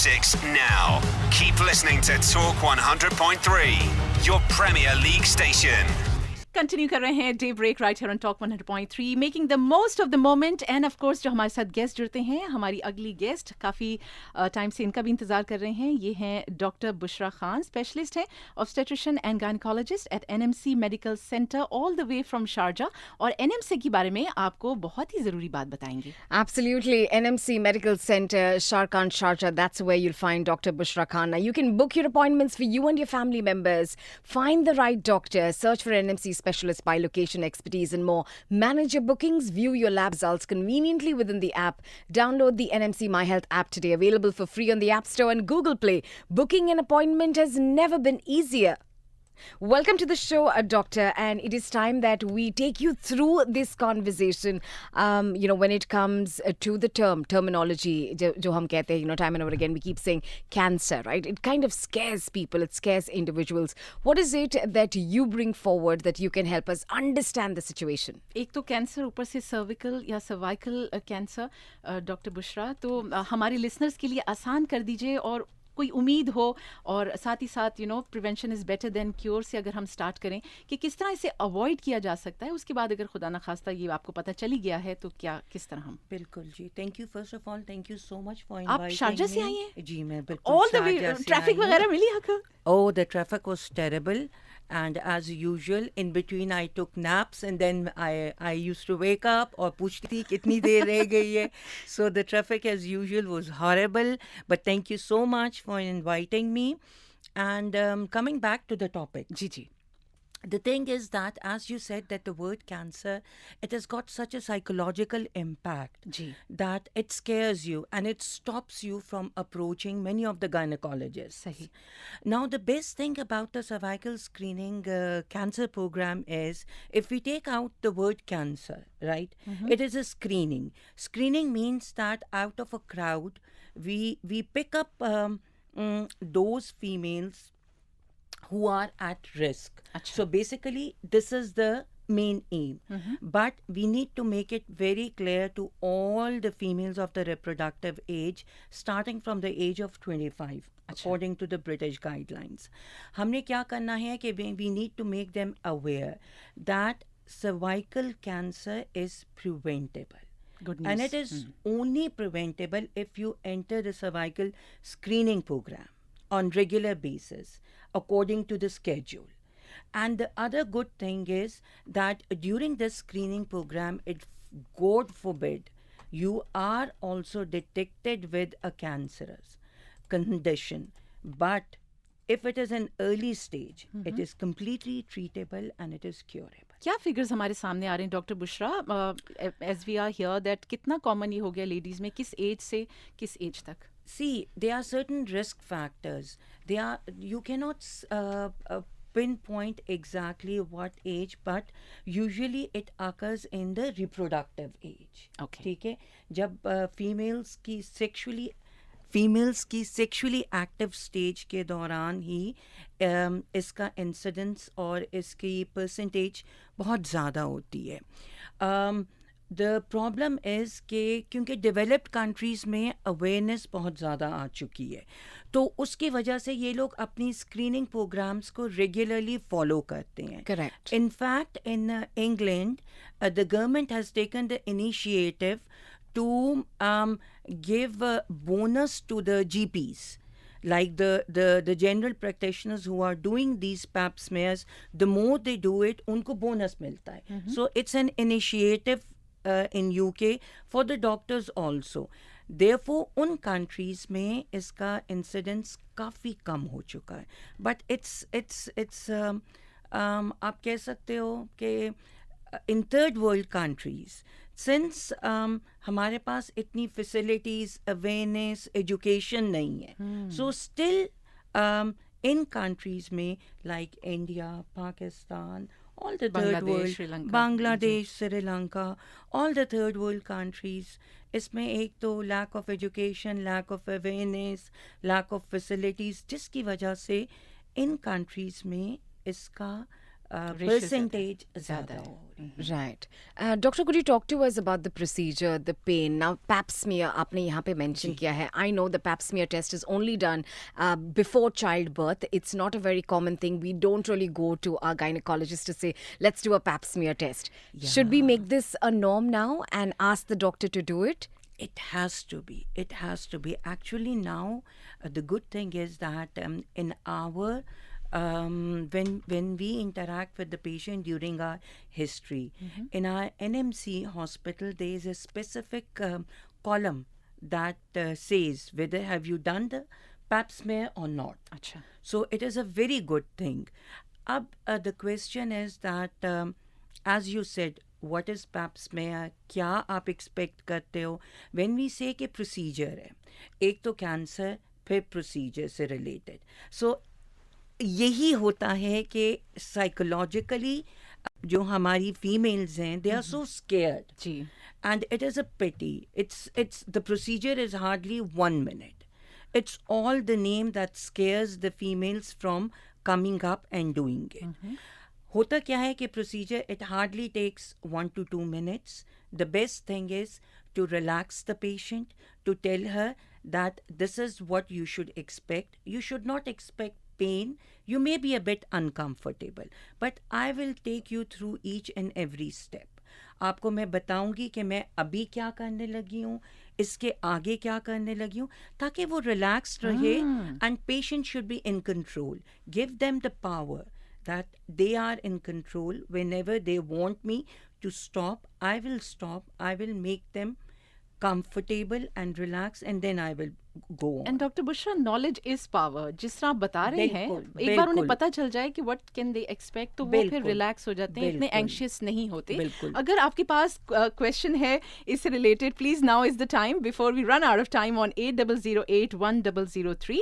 6 now. Keep listening to Talk 100.3, your Premier League station. Continue कर रहे हैं day break right here on talk 100.3 making the most of the moment and of course जो हमारे साथ guest जुड़ते हैं हमारी अगली गेस्ट काफ़ी टाइम से इनका भी इंतजार कर रहे हैं ये हैं डॉक्टर बुशरा खान स्पेशलिस्ट हैं obstetrician and gynaecologist at NMC medical centre all the way from Sharjah और एनएमसी के बारे में आपको बहुत ही ज़रूरी बात बताएंगे. Absolutely. NMC Medical Center, Sharkan Sharjah. That's where you'll find Dr. Bushra Khan. Now, you can book your appointments for you and your family members. Find the right doctor. Search for NMC specialists by location, expertise, and more. Manage your bookings. View your lab results conveniently within the app. Download the NMC My Health app today. Available for free on the App Store and Google Play. Booking an appointment has never been easier. Welcome to the show, Doctor, and it is time that we take you through this conversation. When it comes to the terminology, jo hum kehte hain, time and over again we keep saying cancer, right? It kind of scares people, it scares individuals. What is it that you bring forward that you can help us understand the situation? एक तो cancer ऊपर से cervical या cervical cancer doctor Bushra तो हमारे listeners के लिए आसान कर दीजिए और कोई उम्मीद हो और साथ ही साथ prevention is better than cure से अगर हम स्टार्ट करें कि किस तरह इसे अवॉइड किया जा सकता है उसके बाद अगर खुदा ना खास्ता ये आपको पता चली गया है तो क्या किस तरह हम. बिल्कुल जी. Thank you first of all thank you so much for आप शारजा से आई हैं? जी मैं बिल्कुल ऑल द वे ट्रैफिक वगैरह मिली आपको? Oh, the traffic was terrible. And as usual, in between I took naps and then I used to wake up और पूछती थी कितनी देर रह गई है. So the traffic as usual was horrible. But thank you so much for inviting me. And coming back to the topic. Ji ji. The thing is that, as you said, that the word cancer, it has got such a psychological impact ji. that it scares you and it stops you from approaching many of the gynecologists. सही. Now, the best thing about the cervical screening cancer program is, if we take out the word cancer, right, it is a screening. Screening means that out of a crowd, we pick up those females who are at risk. Achha. So basically, this is the main aim. But we need to make it very clear to all the females of the reproductive age, starting from the age of 25, according to the British guidelines. हमने क्या करना है कि we need to make them aware that cervical cancer is preventable. Good news. And it is only preventable if you enter the cervical screening program on regular basis according to the schedule. And the other good thing is that during this screening program, God forbid, you are also detected with a cancerous condition. But if it is an early stage, it is completely treatable and it is curable. क्या figures हमारे सामने आ रहे हैं doctor Bushra as we are here that कितना common ये हो गया लेडीज में किस एज से किस एज तक? See, there are certain risk factors. You cannot pinpoint exactly what age, but usually it occurs in the reproductive age. Okay. ठीक है. जब females की sexually active stage के दौरान ही इसका incidence और इसकी percentage बहुत ज़्यादा होती है. The problem is कि क्योंकि developed countries में awareness बहुत ज़्यादा आ चुकी है तो उसकी वजह से ये लोग अपनी screening programs को regularly follow करते हैं. Correct. In fact, in England, the government has taken the initiative to give a bonus to the GPs. Like the general practitioners who are doing these pap smears, the more they do it, उनको bonus मिलता है. So it's an initiative in UK for the doctors also. Therefore, उन countries में इसका incidence काफ़ी कम हो चुका है. But it's आप कह सकते हो कि in third world countries, since हमारे पास इतनी facilities, awareness, education नहीं है. So still in countries में like India, Pakistan, all the third world, Sri Lanka. Bangladesh, Sri Lanka, all the third world countries, इसमें एक तो lack of education, lack of awareness, lack of facilities, जिसकी वजह से इन countries में इसका percentage ज़्यादा हो रही है. Right. Doctor, could you talk to us about the procedure, the pain? Now, pap smear, आपने यहाँ पे mention किया है. I know the pap smear test is only done before childbirth. It's not a very common thing. We don't really go to our gynecologist to say, let's do a pap smear test. Should we make this a norm now and ask the doctor to do it? It has to be. It has to be. Actually, now the good thing is that in our when we interact with the patient during our history, in our NMC hospital, there is a specific column that says whether have you done the pap smear or not. अच्छा. So it is a very good thing. The question is that, as you said, what is pap smear? क्या आप expect करते हो? When we say कि procedure है, एक तो cancer, फिर procedure से related. So यही होता है कि psychologically जो हमारी females हैं, they are so scared. Ji. And it is a pity. It's the procedure is hardly 1 minute. It's all the name that scares the females from coming up and doing it. होता क्या है कि procedure, it hardly takes 1 to 2 minutes. The best thing is to relax the patient, to tell her that this is what you should expect. You should not expect pain. You may be a bit uncomfortable, but I will take you through each and every step. आपको मैं बताऊंगी कि मैं अभी क्या करने लगी हूँ, इसके आगे क्या करने लगी हूँ, ताकि वो relaxed रहे and patient should be in control. Give them the power that they are in control. Whenever they want me to stop, I will stop. I will make them comfortable and relax, and then I will go on. And doctor Bushra, knowledge is power. जिस तरह आप बता रहे हैं, बिल्कुल, एक बार उन्हें बिल्कुल. पता चल जाए कि व्हाट कैन दे एक्सपेक्ट, तो वो फिर बिल्कुल, रिलैक्स हो जाते हैं, इतने बिल्कुल. एंशियस नहीं होते. बिल्कुल. अगर आपके पास क्वेश्चन है इससे related, please now is the time before we run out of time on 8008-1003.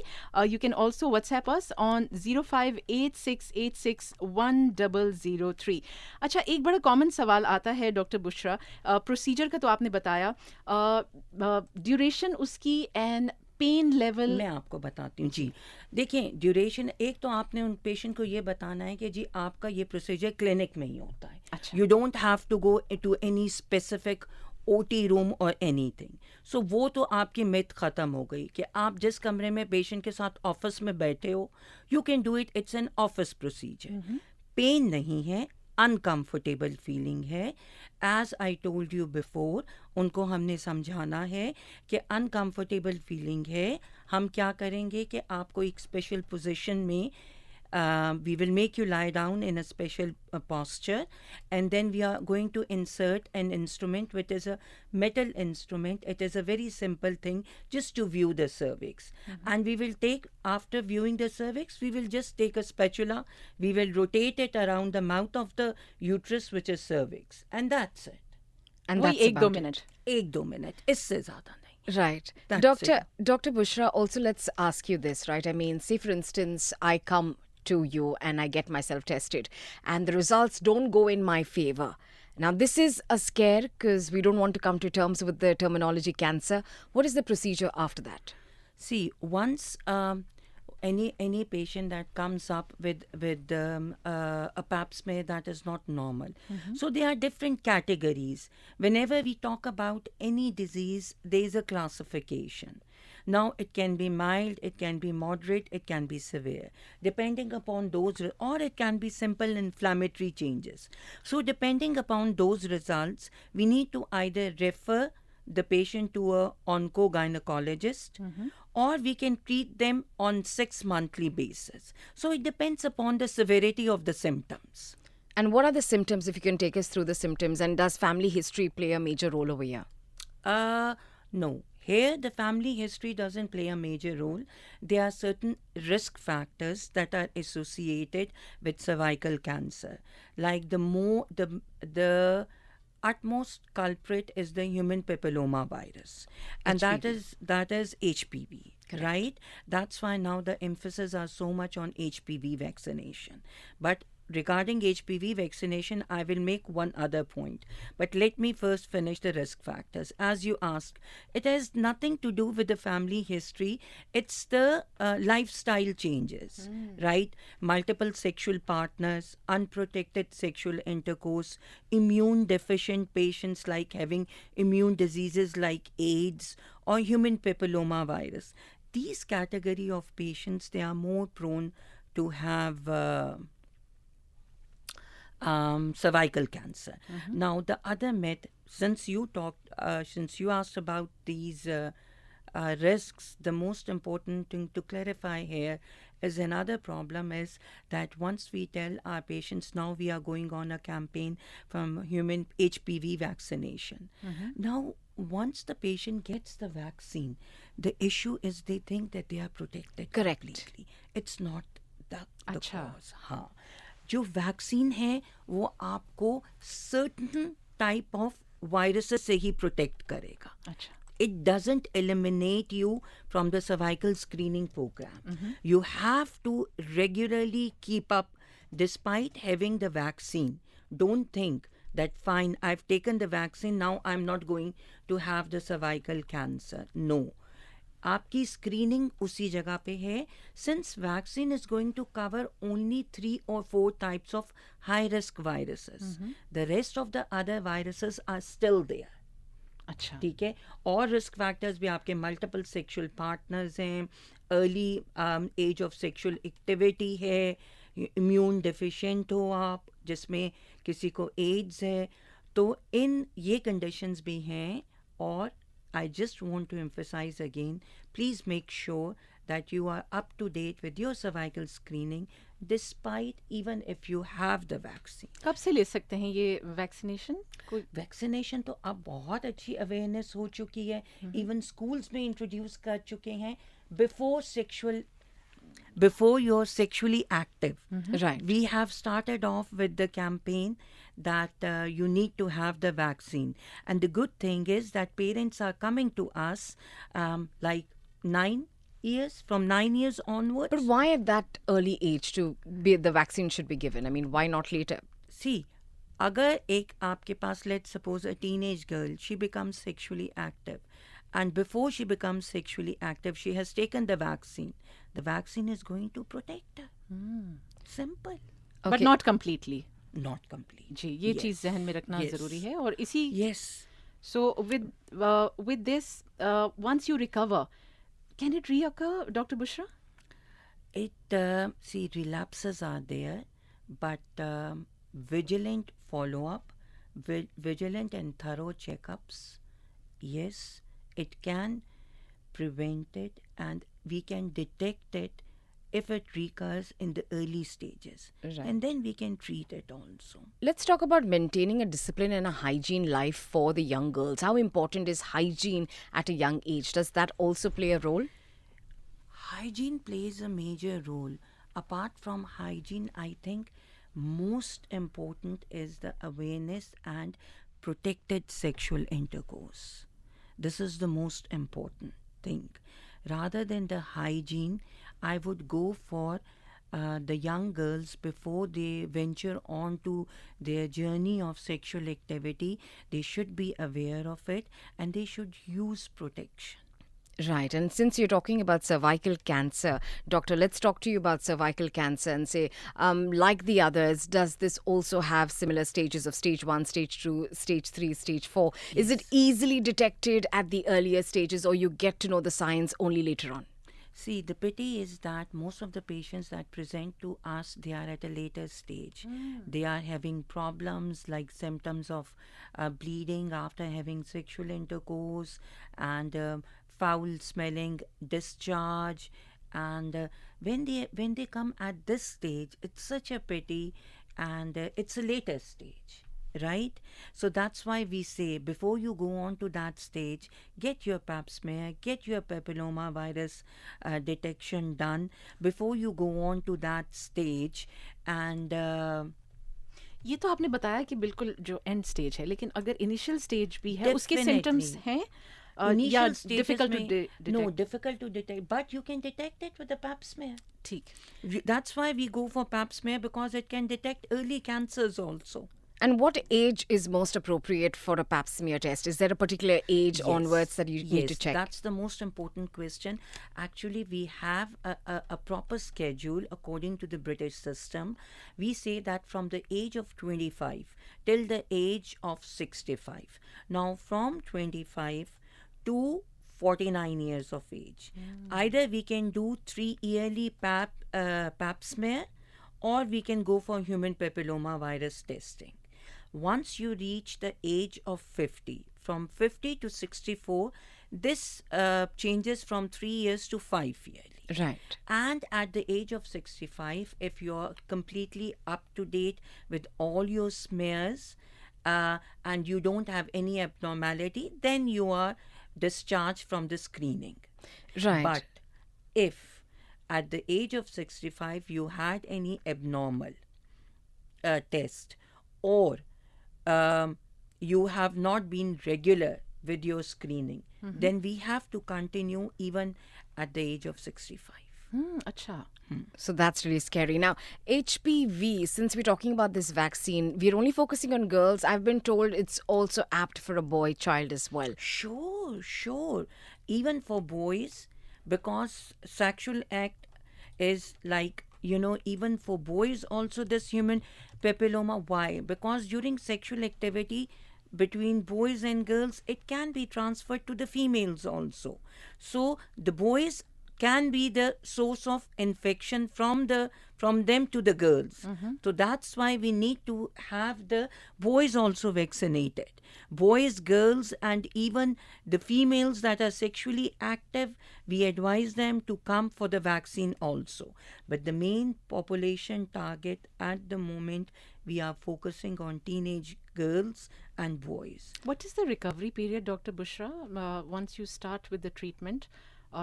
You can also WhatsApp us on 0586861003. अच्छा, एक बड़ा कॉमन सवाल आता है डॉक्टर बुशरा. प्रोसीजर का तो आपने बताया, ड्यूरेशन उसकी एंड पेन लेवल. मैं आपको बताती हूँ जी. देखिए, ड्यूरेशन, एक तो आपने उन पेशेंट को ये बताना है कि जी आपका ये प्रोसीजर क्लिनिक में ही होता है. अच्छा. You don't have to go to any specific OT room or anything. So वो तो आपकी मिथ ख़त्म हो गई कि आप जिस कमरे में पेशेंट के साथ ऑफिस में बैठे हो, you can do it. It's an office procedure. Pain नहीं है, अनकम्फर्टेबल फीलिंग है. As I told you before, उनको हमने समझाना है कि अनकम्फर्टेबल फीलिंग है. हम क्या करेंगे कि आपको एक स्पेशल पोजीशन में we will make you lie down in a special posture, and then we are going to insert an instrument which is a metal instrument. It is a very simple thing just to view the cervix. And we will take, after viewing the cervix, we will just take a spatula, we will rotate it around the mouth of the uterus, which is cervix, and that's it. And वही that's 1-2 about it. Minute. 1-2 minute, इससे ज़्यादा नहीं. Right. That's Dr. Bushra, also let's ask you this, right? I mean, say for instance, I come to you and I get myself tested and the results don't go in my favor. Now, this is a scare because we don't want to come to terms with the terminology cancer. What is the procedure after that? See, once any patient that comes up with a pap smear that is not normal. So there are different categories. Whenever we talk about any disease, there is a classification. Now, it can be mild, it can be moderate, it can be severe, depending upon those, or it can be simple inflammatory changes. So, depending upon those results, we need to either refer the patient to a onco-gynecologist, or we can treat them on 6-monthly basis. So, it depends upon the severity of the symptoms. And what are the symptoms, if you can take us through the symptoms, and does family history play a major role over here? No. Here, the family history doesn't play a major role. There are certain risk factors that are associated with cervical cancer. Like the utmost culprit is the human papilloma virus, and that is HPV. Correct. Right? That's why now the emphasis are so much on HPV vaccination. But regarding HPV vaccination, I will make one other point. But let me first finish the risk factors. As you asked, it has nothing to do with the family history. It's the lifestyle changes, right? Multiple sexual partners, unprotected sexual intercourse, immune deficient patients like having immune diseases like AIDS or human papilloma virus. These category of patients, they are more prone to have cervical cancer. Now, the other myth, since you asked about these risks, the most important thing to clarify here is another problem is that once we tell our patients now we are going on a campaign from human HPV vaccination. Now, once the patient gets the vaccine, the issue is they think that they are protected Correct. completely. It's not the अच्छा. cause. हाँ, जो vaccine है वो आपको certain type of viruses से ही protect करेगा. अच्छा. It doesn't eliminate you from the cervical screening program. You have to regularly keep up despite having the vaccine. Don't think that fine, I've taken the vaccine, now I'm not going to have the cervical cancer. No. आपकी screening उसी जगह पे है since vaccine is going to cover only 3 or 4 types of high risk viruses. The rest of the other viruses are still there. अच्छा. ठीक है. और risk factors भी आपके मल्टीपल सेक्सुअल पार्टनर्स हैं, early age of sexual activity है, immune deficient हो आप, जिसमें किसी को एड्स है, तो इन ये कंडीशंस भी हैं. और I just want to emphasise again, please make sure that you are up to date with your cervical screening despite even if you have the vaccine. कब से ले सकते हैं ये वैक्सीनेशन? कोई वैक्सीनेशन तो अब बहुत अच्छी अवेयरनेस हो चुकी है, इवन स्कूल्स में इंट्रोड्यूस कर चुके हैं. Before you're sexually active, Right. we have started off with the campaign that you need to have the vaccine. And the good thing is that parents are coming to us like 9 years, from 9 years onwards. But why at that early age to be the vaccine should be given? I mean, why not later? See, अगर एक आपके पास, let's suppose a teenage girl, she becomes sexually active, and before she becomes sexually active, she has taken the vaccine. The vaccine is going to protect her. Simple. But Okay. Not completely. Not complete. जी, ये Yes. चीज़ जहन में रखना Yes. ज़रूरी है. और इसी Yes. so with this once you recover, can it reoccur, Dr. Bushra? It see, relapses are there, but vigilant follow-up, vigilant and thorough checkups, yes, it can prevent it, and we can detect it if it recurs in the early stages. Right. And then we can treat it also. Let's talk about maintaining a discipline and a hygiene life for the young girls. How important is hygiene at a young age? Does that also play a role? Hygiene plays a major role. Apart from hygiene, I think most important is the awareness and protected sexual intercourse. This is the most important thing. Rather than the hygiene, I would go for the young girls, before they venture on to their journey of sexual activity, they should be aware of it and they should use protection. Right. And since you're talking about cervical cancer, doctor, let's talk to you about cervical cancer and say, like the others, does this also have similar stages of stage 1, stage 2, stage 3, stage 4? Is it easily detected at the earlier stages, or you get to know the signs only later on? See, the pity is that most of the patients that present to us, they are at a later stage. They are having problems like symptoms of bleeding after having sexual intercourse, and foul smelling discharge. And when they come at this stage, it's such a pity, and it's a later stage. Right? So that's why we say, before you go on to that stage, get your pap smear, get your papilloma virus detection done before you go on to that stage. And ये तो आपने बताया कि बिल्कुल जो and stage है, लेकिन अगर इनिशियल स्टेज भी है, उसके Definitely. सिम्टम्स हैं, Initial yeah, stages difficult to may, detect. No, difficult to detect, but you can detect it with a pap smear. ठीक. That's why we go for pap smear, because it can detect early cancers also. And what age is most appropriate for a pap smear test? Is there a particular age onwards that you need to check? That's the most important question. Actually, we have a proper schedule according to the British system. We say that from the age of 25 till the age of 65. Now, from 25 to 49 years of age, either we can do 3 yearly pap smear, or we can go for human papilloma virus testing. Once you reach the age of 50, from 50 to 64, this changes from 3 years to 5 yearly. Right. And at the age of 65, if you're completely up to date with all your smears and you don't have any abnormality, then you are discharged from the screening. Right. But if at the age of 65 you had any abnormal test, or you have not been regular with your screening, then we have to continue even at the age of 65. अच्छा. So that's really scary. Now, HPV, since we're talking about this vaccine, we're only focusing on girls. I've been told it's also apt for a boy child as well. Sure. Even for boys, because sexual act is like, even for boys also this human papilloma. Why? Because during sexual activity between boys and girls, it can be transferred to the females also. So the boys can be the source of infection from them to the girls. So that's why we need to have the boys also vaccinated. Boys, girls, and even the females that are sexually active, we advise them to come for the vaccine also. But the main population target at the moment, we are focusing on teenage girls and boys. What is the recovery period, Dr. Bushra, once you start with the treatment?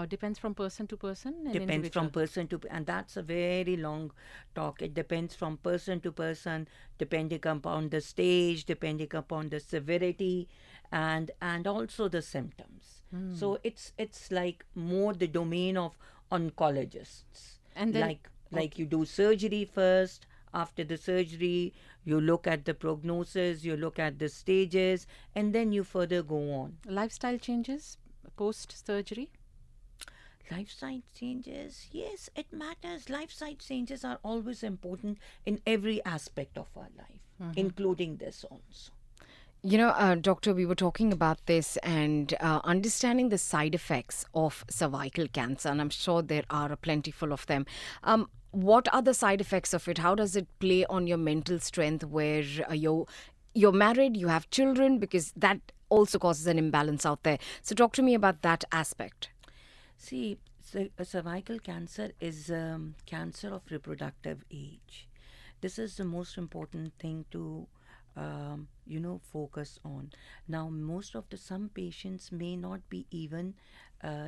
Depends from person to person? And Depends individual? from person to, and that's a very long talk. It depends from person to person, depending upon the stage, depending upon the severity, and also the symptoms. So it's like more the domain of oncologists. And then- like you do surgery first. After the surgery, you look at the prognosis, you look at the stages, and then you further go on. Lifestyle changes post-surgery? Lifestyle changes, yes, it matters. Lifestyle changes are always important in every aspect of our life, including this also. Doctor, we were talking about this and understanding the side effects of cervical cancer, and I'm sure there are plentiful of them. What are the side effects of it? How does it play on your mental strength where you're married, you have children, because that also causes an imbalance out there. So talk to me about that aspect. See, cervical cancer is cancer of reproductive age. This is the most important thing to focus on. Now, most of some patients may not be even,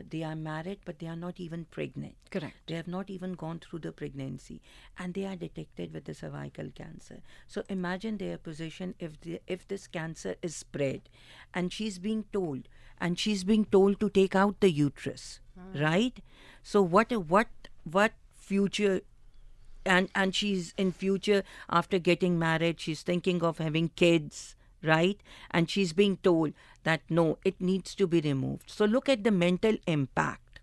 they are married, but they are not even pregnant. Correct. They have not even gone through the pregnancy, and they are detected with the cervical cancer. So imagine their position if this cancer is spread, and she's being told to take out the uterus, right? So what future? And she's in future, after getting married, she's thinking of having kids, right? And she's being told that no, it needs to be removed. So look at the mental impact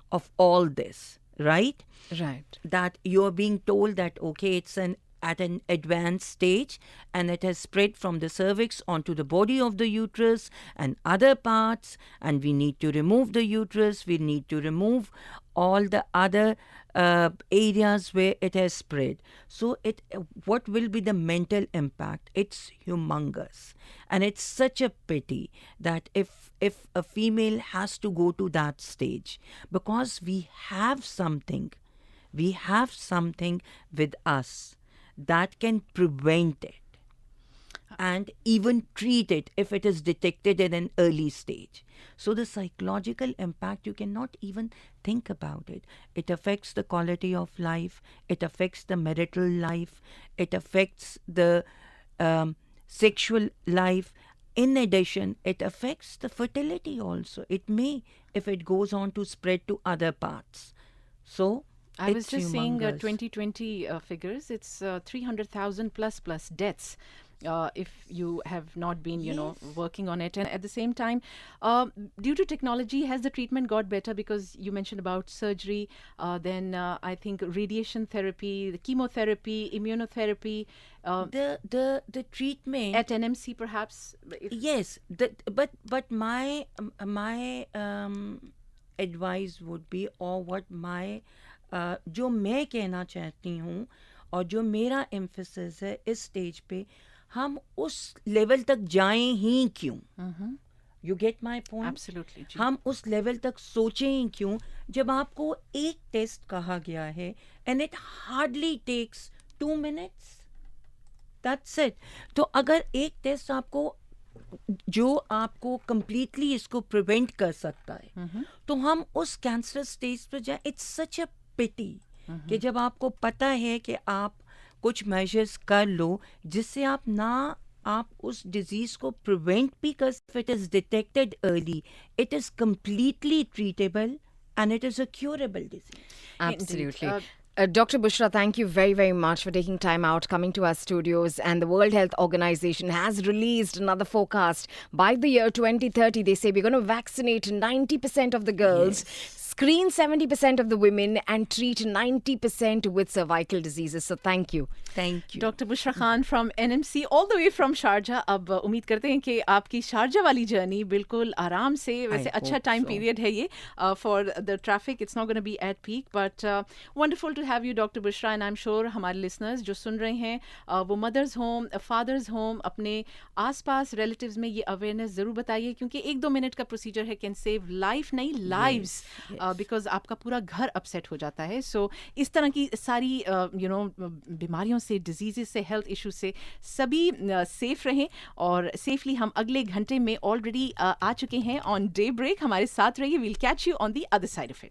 of all this, right? Right. That you're being told that, okay, it's at an advanced stage and it has spread from the cervix onto the body of the uterus and other parts, and we need to remove the uterus, we need to remove all the other areas where it has spread. So what will be the mental impact? It's humongous, and it's such a pity that if a female has to go to that stage, because we have something with us that can prevent it and even treat it if it is detected in an early stage. So the psychological impact, you cannot even think about it. It affects the quality of life, it affects the marital life, it affects the sexual life, In addition, it affects the fertility also. It may, if it goes on to spread to other parts. So I was it's just saying humongous. 2020 figures. It's 300,000 plus deaths. If you have not been, working on it, and at the same time, due to technology, has the treatment got better? Because you mentioned about surgery, then I think radiation therapy, the chemotherapy, immunotherapy The treatment at NMC, perhaps. yes, but my advice would be, or what my जो मैं कहना चाहती हूँ और जो मेरा emphasis है इस स्टेज पे, हम उस लेवल तक जाएं ही क्यों? You get my point? Absolutely, जी. हम उस लेवल तक सोचें ही क्यों जब आपको एक टेस्ट कहा गया है and it hardly takes 2 minutes. That's it. तो अगर एक टेस्ट आपको जो आपको कंप्लीटली इसको प्रिवेंट कर सकता है, तो हम उस कैंसर स्टेज पर जाए. इट्स सच अ पिटी कि जब आपको पता है कि आप कुछ मेजर्स कर लो जिससे आप उस डिजीज को प्रिवेंट भी कर. It is detected early, it is completely treatable and it is a curable disease. Absolutely. Dr. Bushra, thank you very, very much for taking time out, coming to our studios. And the World Health Organization has released another forecast. By the year 2030, they say we're going to vaccinate 90% of the girls, screen 70% of the women, and treat 90% with cervical diseases. So thank you. Thank you. Doctor Bushra Khan from NMC all the way from Sharjah. अब उम्मीद करते हैं कि आपकी Sharjah वाली journey बिल्कुल आराम से, वैसे अच्छा hope टाइम so. पीरियड है ये for the traffic. It's not gonna be at peak, but wonderful to have you doctor Bushra. And I am sure हमारे लिसनर्स जो सुन रहे हैं, वो मदर्स होम, फादर्स होम, अपने आसपास रिलेटिव्स में ये अवेयरनेस ज़रूर बताइए, क्योंकि 1-2 मिनट का प्रोसीजर है, कैन सेव लाइफ, नहीं लाइव्स, बिकॉज आपका पूरा घर अपसेट हो जाता है. सो इस तरह की सारी बीमारियों से, डिजीज़ से, हेल्थ इशू से सभी सेफ रहें. और सेफली हम अगले घंटे में ऑलरेडी आ चुके हैं ऑन डे ब्रेक. हमारे साथ रहिए. We'll catch you on the other side of it.